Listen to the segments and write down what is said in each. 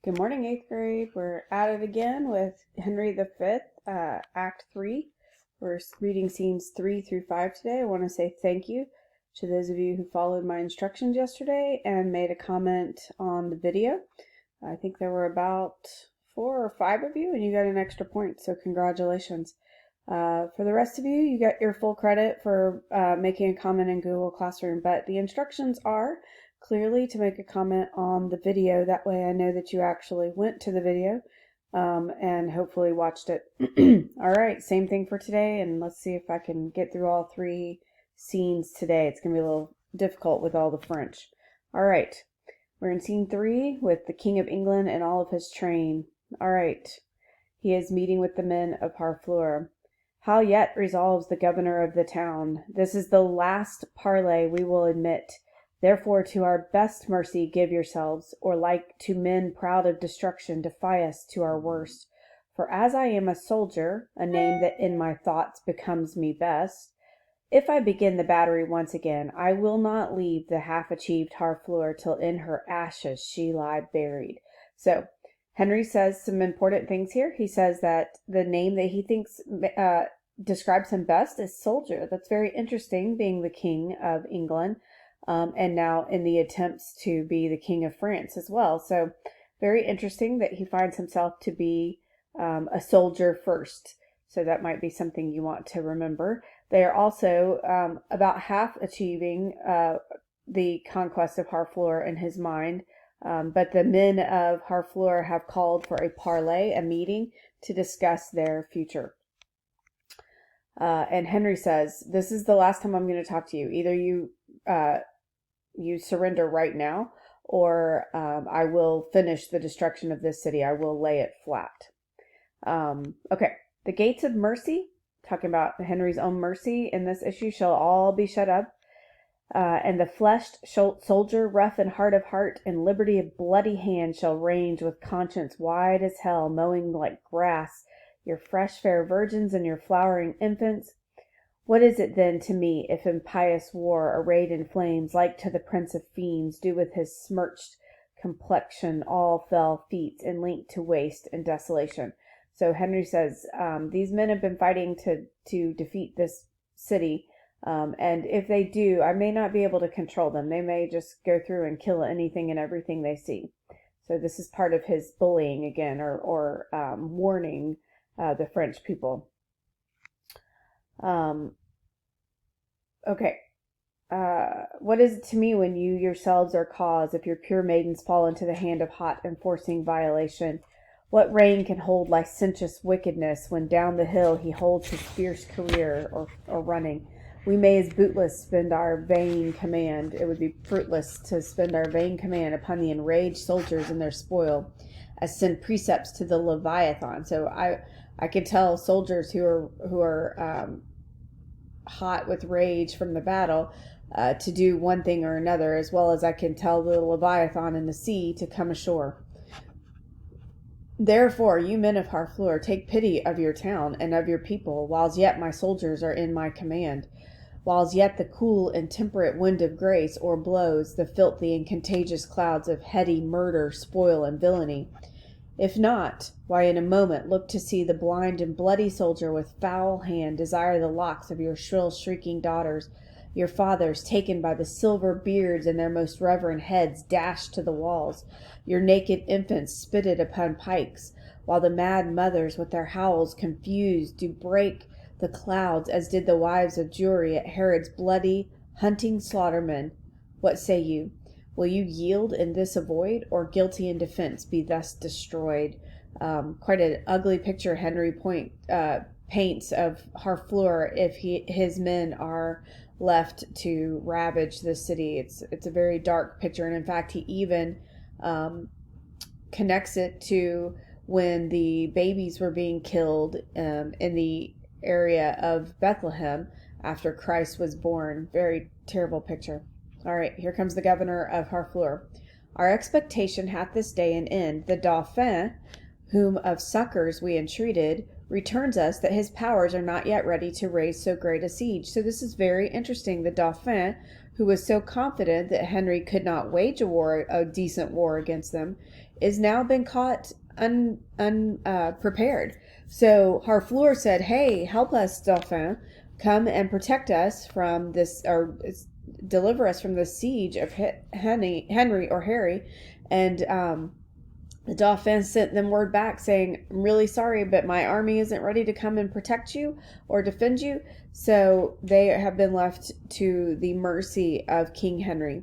Good morning, 8th grade. We're at it again with Henry V, Act 3. We're reading scenes 3 through 5 today. I want to say thank you to those of you who followed my instructions yesterday and made a comment on the video. I think there were about 4 or 5 of you, and you got an extra point, so congratulations. For the rest of you, you got your full credit for making a comment in Google Classroom, but the instructions are clearly to make a comment on the video. That way I know that you actually went to the video and hopefully watched it. All right, same thing for today, and let's see if I can get through all 3 scenes today. It's going to be a little difficult with all the French. All right, we're in scene 3 with the King of England and all of his train. All right, he is meeting with the men of Harfleur. How yet, resolves the governor of the town. This is the last parley we will admit. Therefore to our best mercy give yourselves, or like to men proud of destruction defy us to our worst. For as I am a soldier, a name that in my thoughts becomes me best, if I begin the battery once again, I will not leave the half-achieved Harfleur till in her ashes she lie buried. So Henry says some important things here. He says that the name that he thinks describes him best is soldier. That's very interesting, being the King of England. And now in the attempts to be the King of France as well. So very interesting that he finds himself to be a soldier first. So that might be something you want to remember. They are also about half achieving the conquest of Harfleur in his mind. But the men of Harfleur have called for a parley, a meeting, to discuss their future. And Henry says, this is the last time I'm going to talk to you. Either you surrender right now, or I will finish the destruction of this city. I will lay it flat. Okay, the gates of mercy, talking about Henry's own mercy in this issue, shall all be shut up. And the fleshed soldier, rough and hard of heart, and liberty of bloody hand, shall range with conscience wide as hell, mowing like grass your fresh fair virgins and your flowering infants. What is it then to me if impious war, arrayed in flames, like to the prince of fiends, do with his smirched complexion all fell feet, and linked to waste and desolation? So Henry says, these men have been fighting to defeat this city, and if they do, I may not be able to control them. They may just go through and kill anything and everything they see. So this is part of his bullying again, or warning the French people. Okay. What is it to me when you yourselves are cause, if your pure maidens fall into the hand of hot enforcing violation? What rein can hold licentious wickedness when down the hill he holds his fierce career or running? We may as bootless spend our vain command. It would be fruitless to spend our vain command upon the enraged soldiers and their spoil, as send precepts to the Leviathan. So I could tell soldiers who are hot with rage from the battle to do one thing or another, as well as I can tell the Leviathan in the sea to come ashore. Therefore, you men of Harfleur, take pity of your town and of your people, whiles yet my soldiers are in my command, whiles yet the cool and temperate wind of grace o'erblows the filthy and contagious clouds of heady murder, spoil, and villainy. If not, why in a moment look to see the blind and bloody soldier with foul hand desire the locks of your shrill shrieking daughters, your fathers taken by the silver beards and their most reverend heads dashed to the walls, your naked infants spitted upon pikes, while the mad mothers with their howls confused do break the clouds, as did the wives of Jewry at Herod's bloody hunting slaughtermen. What say you? Will you yield in this avoid, or guilty in defense be thus destroyed? Quite an ugly picture Henry paints of Harfleur if his men are left to ravage the city. It's a very dark picture, and in fact he even connects it to when the babies were being killed in the area of Bethlehem after Christ was born. Very terrible picture. All right, here comes the governor of Harfleur. Our expectation hath this day an end. The Dauphin, whom of succors we entreated, returns us that his powers are not yet ready to raise so great a siege. So this is very interesting. The Dauphin, who was so confident that Henry could not wage a decent war against them, is now been caught unprepared. So Harfleur said, "Hey, help us, Dauphin. Come and protect us from this, or deliver us from the siege of Henry or Harry." And the Dauphin sent them word back saying, "I'm really sorry, but my army isn't ready to come and protect you or defend you." So they have been left to the mercy of King Henry.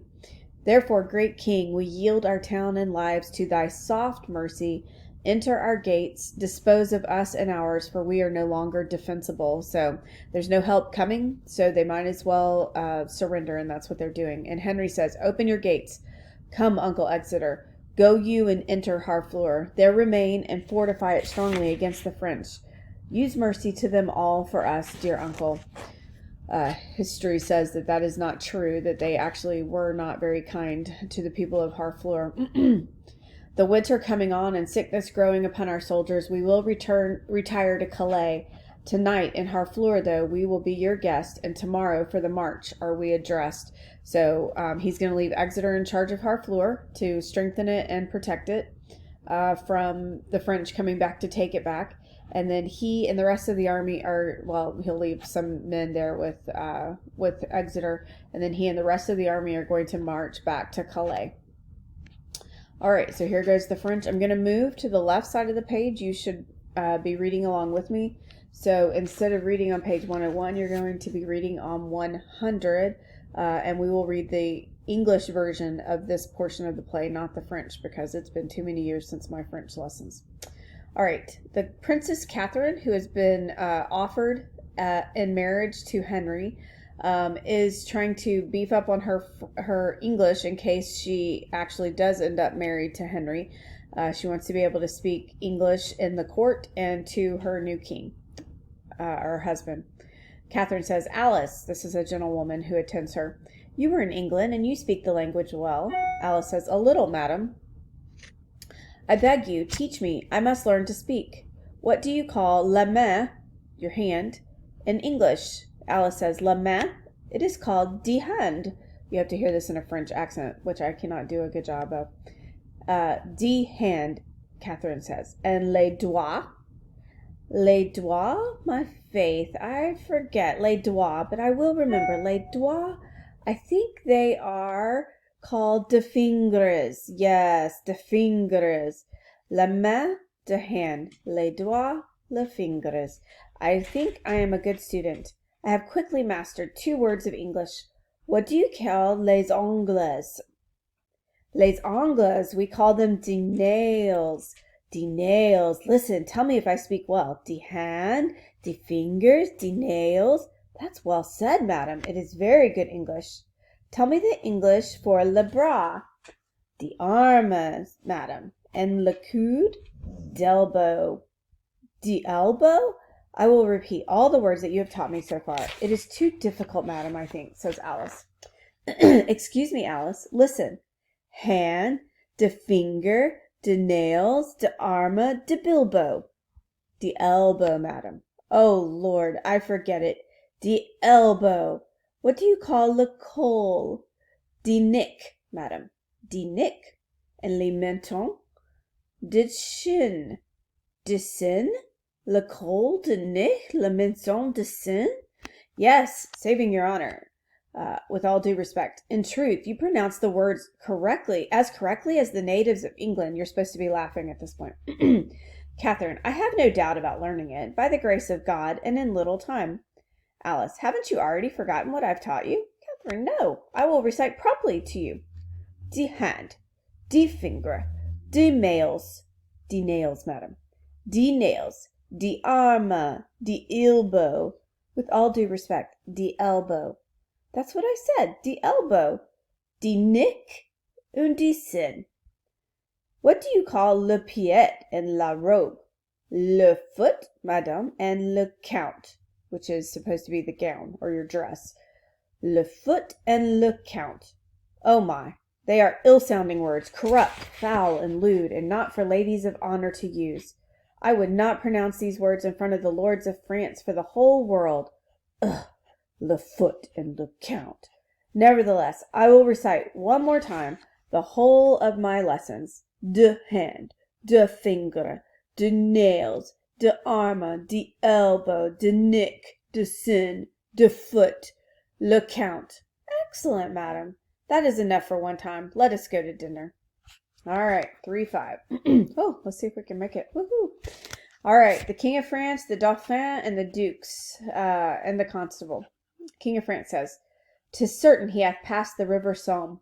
"Therefore, great king, we yield our town and lives to thy soft mercy. Enter our gates, dispose of us and ours, for we are no longer defensible." So there's no help coming, so they might as well surrender, and that's what they're doing. And Henry says, "Open your gates. Come, Uncle Exeter. Go you and enter Harfleur. There remain and fortify it strongly against the French. Use mercy to them all for us, dear uncle." History says that that is not true, that they actually were not very kind to the people of Harfleur. "The winter coming on and sickness growing upon our soldiers, we will retire to Calais. Tonight in Harfleur, though, we will be your guest, and tomorrow for the march are we addressed." So he's going to leave Exeter in charge of Harfleur to strengthen it and protect it from the French coming back to take it back. And then he and the rest of the army he'll leave some men there with Exeter, and then he and the rest of the army are going to march back to Calais. All right, so here goes the French. I'm going to move to the left side of the page. You should be reading along with me. So instead of reading on page 101, you're going to be reading on 100, and we will read the English version of this portion of the play, not the French, because it's been too many years since my French lessons. All right, the Princess Catherine, who has been offered in marriage to Henry, is trying to beef up on her English in case she actually does end up married to Henry. She wants to be able to speak English in the court and to her new king, her husband. Catherine says, "Alice," this is a gentlewoman who attends her, "you were in England and you speak the language well." Alice says, "A little, madam." "I beg you, teach me. I must learn to speak. What do you call la main, your hand, in English?" Alice says, "La main? It is called die hand." You have to hear this in a French accent, which I cannot do a good job of. Die hand, Catherine says. "And les doigts?" "Les doigts? My faith, I forget les doigts, but I will remember. Les doigts, I think they are called de fingers. Yes, de fingers. La main, de hand. Les doigts, les fingers. I think I am a good student. I have quickly mastered 2 words of English. What do you call les ongles?" "Les ongles, we call them de nails." "De nails. Listen, tell me if I speak well. De hand, de fingers, de nails. That's well said, madam. It is very good English. Tell me the English for le bras." "De armes, madam. And le coude?" "D'elbow." "De elbow? I will repeat all the words that you have taught me so far. It is too difficult, madam, I think," says Alice. "Excuse me, Alice. Listen. Hand, de finger, de nails, de arme, de bilbo." "De elbow, madam." "Oh, Lord, I forget it. De elbow. What do you call le col?" "De nick, madam." "De nick. And le menton?" "De chin." "De sin? Le col de nick, le menton de sin?" "Yes, saving your honor. With all due respect. In truth, you pronounce the words as correctly as the natives of England." You're supposed to be laughing at this point. Catherine, "I have no doubt about learning it, by the grace of God, and in little time." Alice, "Haven't you already forgotten what I've taught you?" Catherine, "No, I will recite properly to you. De hand, de finger, de nails, madam, de nails, de arme, de elbow." With all due respect, de elbow. "That's what I said, de elbow." "De nick und de sin." "What do you call le pied and la robe?" "Le foot, madame, and le count," which is supposed to be the gown or your dress. "Le foot and le count." Oh my, they are ill-sounding words, corrupt, foul, and lewd, and not for ladies of honor to use. I would not pronounce these words in front of the lords of France for the whole world. Ugh! Le foot and le count. Nevertheless, I will recite one more time the whole of my lessons. De hand, de finger, de nails, de arm, de elbow, de neck, de sin, de foot, le count. Excellent, madam. That is enough for one time. Let us go to dinner. All right, 3-5. Oh, let's see if we can make it. Woohoo! All right, the King of France, the Dauphin, and the Dukes, and the Constable. King of France says, "'Tis certain he hath passed the river Somme.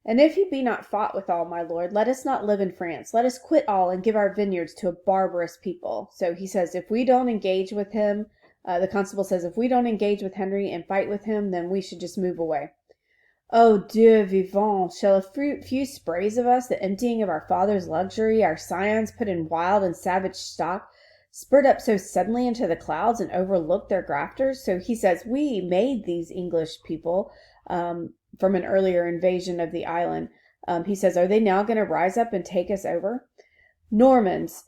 And if he be not fought withal, my lord, let us not live in France. Let us quit all and give our vineyards to a barbarous people." So he says, if we don't engage with him, the Constable says, if we don't engage with Henry and fight with him, then we should just move away. Oh, Dieu vivant, shall a few sprays of us, the emptying of our father's luxury, our scions put in wild and savage stock, spurt up so suddenly into the clouds and overlook their grafters? So he says, we made these English people from an earlier invasion of the island. He says, are they now going to rise up and take us over? Normans,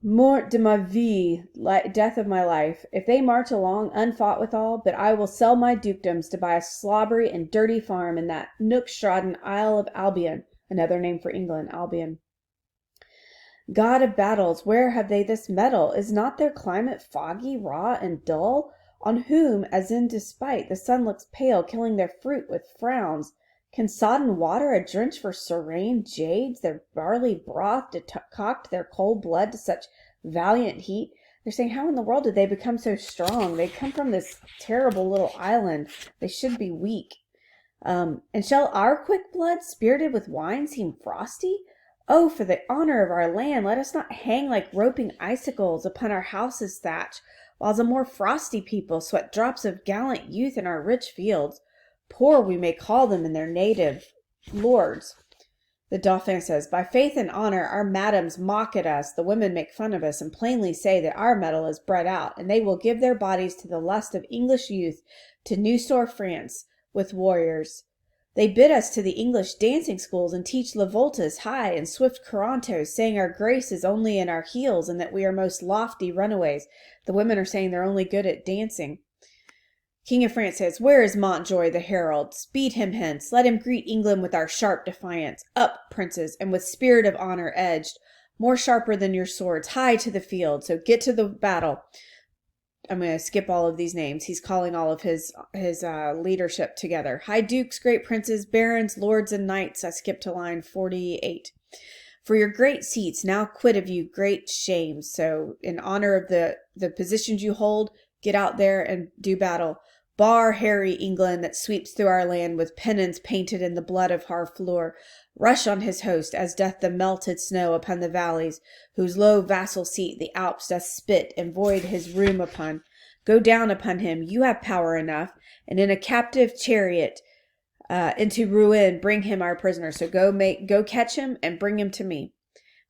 mort de ma vie, death of my life, if they march along unfought withal, but I will sell my dukedoms to buy a slobbery and dirty farm in that nook-trodden Isle of Albion, another name for England, Albion. God of battles, where have they this metal? Is not their climate foggy, raw, and dull? On whom, as in despite, the sun looks pale, killing their fruit with frowns. Can sodden water a drench for serene jades, their barley broth decoct their cold blood to such valiant heat? They're saying, how in the world did they become so strong? They come from this terrible little island. They should be weak. And shall our quick blood, spirited with wine, seem frosty? Oh, for the honor of our land, let us not hang like roping icicles upon our houses' thatch, whiles a more frosty people sweat drops of gallant youth in our rich fields. Poor we may call them in their native lords. The Dauphin says, by faith and honor, our madams mock at us, the women make fun of us, and plainly say that our metal is bred out, and they will give their bodies to the lust of English youth, to New-Sore France, with warriors. They bid us to the English dancing schools, and teach lavoltas, high and swift corantos, saying our grace is only in our heels, and that we are most lofty runaways. The women are saying they're only good at dancing. King of France says, where is Montjoy the herald? Speed him hence. Let him greet England with our sharp defiance. Up, princes, and with spirit of honor edged, more sharper than your swords, high to the field. So get to the battle. I'm going to skip all of these names. He's calling all of his leadership together. High dukes, great princes, barons, lords, and knights. I skipped to line 48. For your great seats, now quit of you great shames. So in honor of the positions you hold, get out there and do battle. Bar Harry England that sweeps through our land with pennons painted in the blood of Harfleur. Rush on his host, as doth the melted snow upon the valleys, whose low vassal seat the Alps doth spit and void his room upon. Go down upon him, you have power enough, and in a captive chariot into Rouen bring him our prisoner. So go catch him and bring him to me.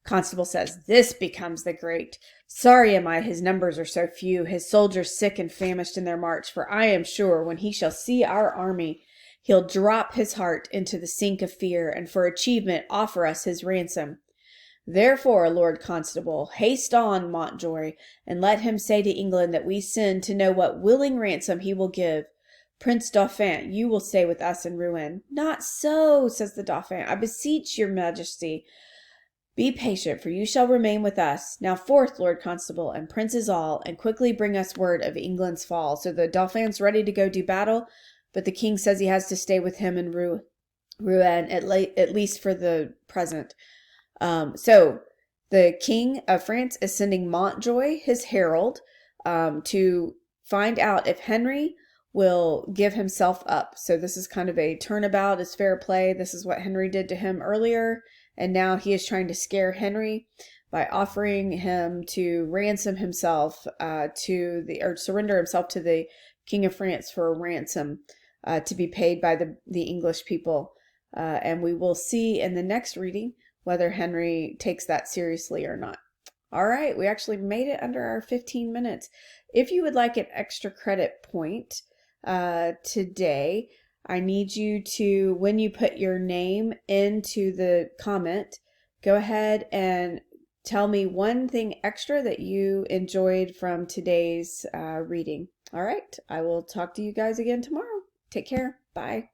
Constable says, this becomes the great. Sorry am I his numbers are so few, his soldiers sick and famished in their march, for I am sure when he shall see our army, he'll drop his heart into the sink of fear, and for achievement offer us his ransom. Therefore, Lord Constable, haste on, Montjoy, and let him say to England that we send to know what willing ransom he will give. Prince Dauphin, you will stay with us in Rouen. Not so, says the Dauphin. I beseech your majesty. Be patient, for you shall remain with us. Now forth, Lord Constable, and princes all, and quickly bring us word of England's fall. So the Dauphin's ready to go do battle, but the king says he has to stay with him in Rouen, at least for the present. So the King of France is sending Montjoy, his herald, to find out if Henry will give himself up. So this is kind of a turnabout, is fair play. This is what Henry did to him earlier. And now he is trying to scare Henry by offering him to ransom himself or surrender himself to the King of France for a ransom to be paid by the English people. And we will see in the next reading whether Henry takes that seriously or not. All right, we actually made it under our 15 minutes. If you would like an extra credit point today, I need you to, when you put your name into the comment, go ahead and tell me one thing extra that you enjoyed from today's reading. All right, I will talk to you guys again tomorrow. Take care. Bye.